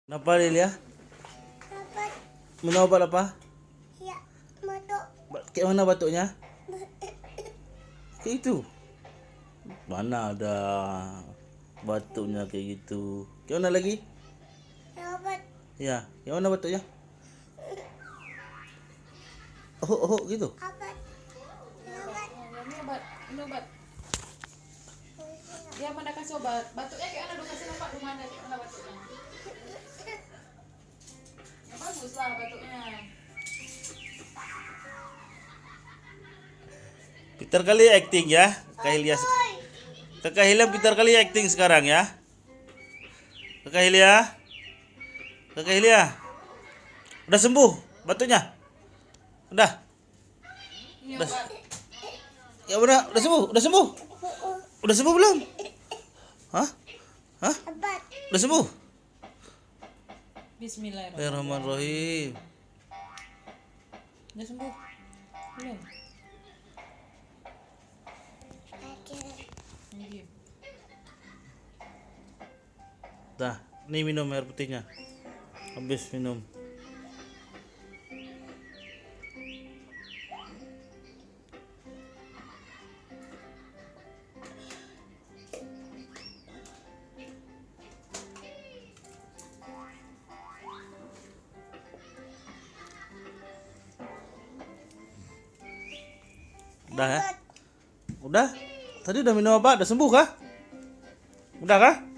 Kenapa Lilia? Dapat Minum obat apa? ya batuk. Kayak mana batuknya? Kayak itu. Mana ada batuknya kayak gitu. Kayak mana lagi? Dapat Ya, yang mana batuknya? Oh, gitu. apa? Dapat Ini obat, ini obat. Dia mana kasih obat? Batuknya kayak mana? Dong kasih obat di mana? Kayak mana batuknya? Ya bagus lah batuknya. Pintar kali acting ya, Kakak Hilya. Kakak Hilya pintar kali acting sekarang ya. Kakak Hilya. Kakak Hilya. Udah sembuh batuknya? Udah. Ini Udah. obat. Ya udah sembuh, udah sembuh. Udah sembuh belum? Hah? Hah? dapat Udah sembuh? Bismillahirrahmanirrahim. Bismillahirrahmanirrahim. Udah sembuh? Belum? aja. Lagi. Dah, nih minum air putihnya. Habis minum. Udah ya? Udah? Tadi udah minum obat, udah sembuh kah? Udah kah?